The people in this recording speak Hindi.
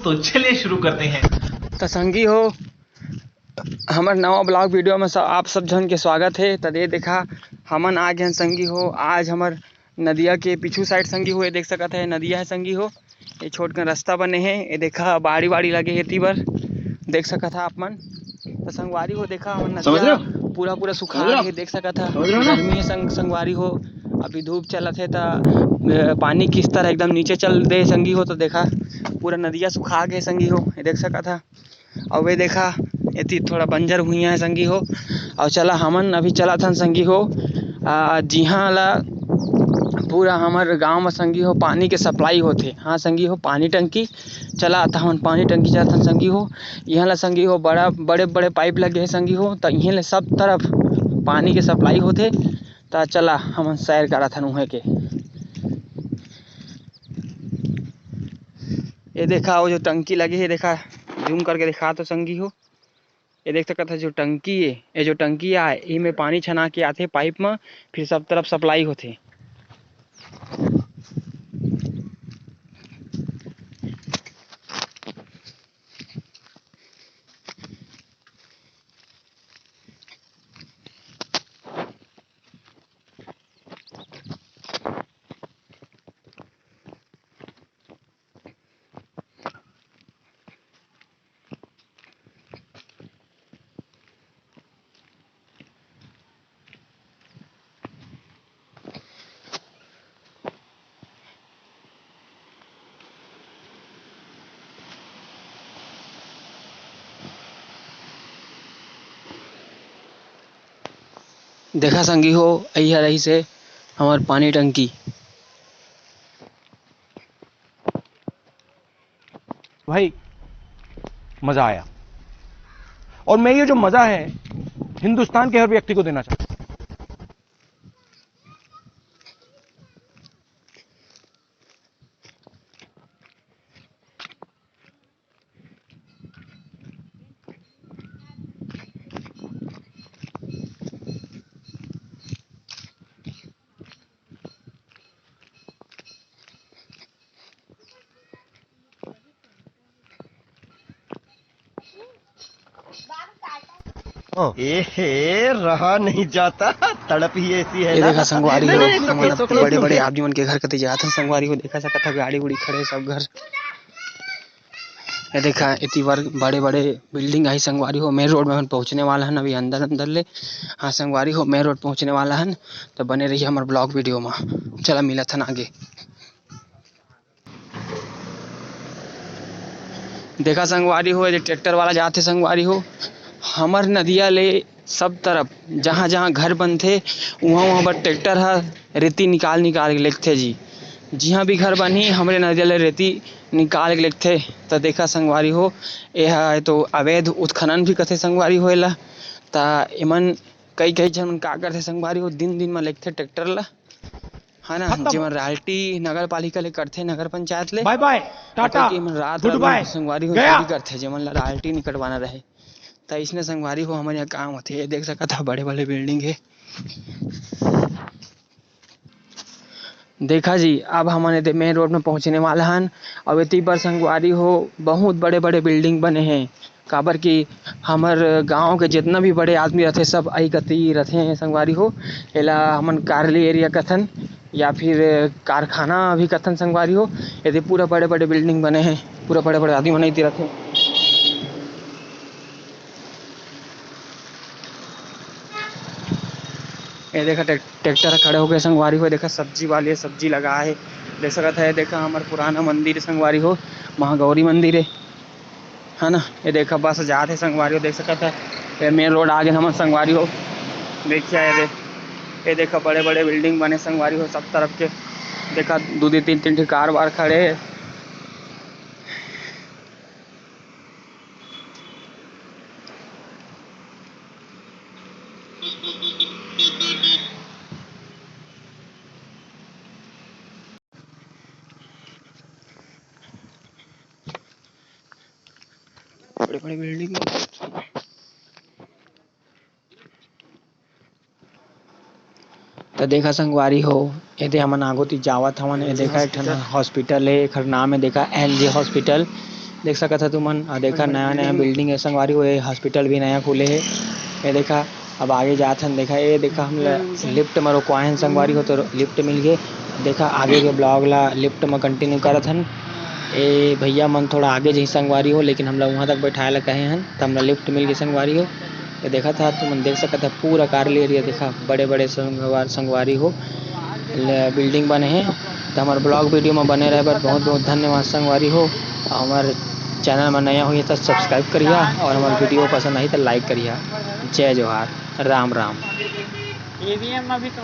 तो चलिए शुरू करते हैं। तो संगी हो हमर नवा ब्लॉग वीडियो में आप सब जन के स्वागत है। तो ये देखा हमन आ गए संगी हो। आज हमर नदिया के पीछू साइड संगी हो, ये देख सकत है नदिया है संगी हो। ये छोट कर रास्ता बने हैं, ये देखा बाड़ी बाड़ी लगे है तीबर देख सकत है आप मन। तो संगवारी हो देखा हमन नदिया पूरा पूरा सुखा है देख सकत है। गर्मी है संगवारी हो, अभी धूप चलत है तो पानी किस तरह एकदम नीचे चल दे संगी हो। तो देखा पूरा नदिया सुखा गए संगी हो, ये देख सकत है। और वे देखा ये थोड़ा बंजर भुइयां है संगी हो। और चला हमन अभी चला था संगी हो जिहाँ ला पूरा हमारे गांव में संगी हो पानी के सप्लाई होते। हाँ संगी हो पानी टंकी चला था हमन, पानी टंकी चला था संगी हो। यहाँ ला संगी हो बड़ा बड़े बड़े पाइप लगे हैं संगी हो, तो यहाँ ले सब तरफ पानी के सप्लाई होते। तो चला हमन सैर करा था उहे के। ये देखा वो जो टंकी लगी है, देखा जूम करके दिखा तो संगी हो। ये देख सकते जो टंकी है, ये जो टंकी है इनमें पानी छना के आते पाइप में, फिर सब तरफ सप्लाई होते। देखा संगी हो यही रही से हमार पानी टंकी। भाई मजा आया, और मैं ये जो मजा है हिंदुस्तान के हर व्यक्ति को देना चाहता हूं। रहा नहीं जाता, तड़प ही ऐसी है। ये देखा संगवारी हो नहीं, बड़े बड़े आदमी मन के घर कते जात हैं संगवारी हो। देखा सकत है गाड़ी उड़ी खड़े सब घर। ये देखा इतनी बार बड़े बड़े बिल्डिंग आई संगवारी हो। मेन रोड में हम पहुंचने वाला है अभी अंदर अंदर ले। हाँ संगवारी हो मेन रोड पहुंचने वाला है, तो बने रही हमारे ब्लॉग वीडियो में। चला मिला था आगे। देखा संगवारी हो ये ट्रैक्टर वाला जाते संगवारी हो। हमर नदिया ले सब तरफ जहाँ जहाँ घर बनते वहाँ वहाँ पर ट्रैक्टर है रेती निकाल निकाल के लेते जी। जहाँ भी घर बनी हमारे नदिया ले रेती निकाल के लेते। तो देखा संगवारी हो यह तो अवैध उत्खनन भी करते संगवारी होएला। तो इमन कई कई जन का करते संगवारी हो दिन दिन में लेते ट्रैक्टर ला, है ना। जिमन राल्टी नगर पालिका ले करते नगर पंचायत ले। बाय बाय टाटा रात गुड बाय संगवारी हो गया। चोरी करते जिमन ला राल्टी नहीं कटवाना रहे। तो इसने संगवारी हो हमारे यहाँ काम होते। ये देख सकता था बड़े बड़े बिल्डिंग है। देखा जी अब हमारे मेन रोड में पहुंचने वाला हन। अब इतनी पर संगवारी हो बहुत बड़े बड़े बिल्डिंग बने हैं। काबर की हमार गांव के जितना भी बड़े आदमी रहते सब आई गति रहते हैं संगवारी हो। एला हमन कारली एरिया कथन या फिर कारखाना भी कथन संगवारी हो। यदि पूरा बड़े बड़े बिल्डिंग बने हैं, पूरा बड़े बड़े आदमी बनाई रहते हैं। ये देखा ट्रैक्टर खड़े हो गए संगवारी हो। देखा सब्जी वाली सब्जी लगा है देख सकता है। देखा हमारा पुराना मंदिर संगवारी हो महागौरी मंदिर है ना। ये देखा बस जाते संगवारी हो देख सकता है। ये मेन रोड आगे हम संगवारी हो देखिए। ये देखा बड़े बड़े बिल्डिंग बने संगवारी हो सब तरफ के। देखा दो दो तीन तीन कार बार खड़े है। बड़े बड़े बिल्डिंग तो देखा संगवारी हो ये हमन आगोती जावत हमन। ये देखा एक ठन हॉस्पिटल है, एकर नाम है देखा एनजे हॉस्पिटल। देख सकत है तुमन। और देखा नया नया बिल्डिंग है संगवारी हो, हॉस्पिटल भी नया खुले है। ये देखा अब आगे जात हन, देखा ये देखा हम लिफ्ट में रुकवाए हन संगवारी हो, तो लिफ्ट मिल गए। देखा आगे के ब्लॉग ला लिफ्ट में कंटिन्यू करत हन। ए भैया मन थोड़ा आगे जही संगवारी हो, लेकिन हमला वहाँ तक बैठाए ला कहे हन, तो हमला लिफ्ट मिल गई संगवारी हो। ये देखा था तुम देख सकते है पूरा कारली एरिया, देखा बड़े बड़े संगवारी हो बिल्डिंग बने हैं। तो हमारे ब्लॉग वीडियो में बने रहे बहुत बहुत धन्यवाद संगवारी हो। हमारे चैनल में नया हुई तो सब्सक्राइब करिए, और हमारे वीडियो पसंद आई तो लाइक करिए। जय जोहार, राम राम। ईवीएम अभी तो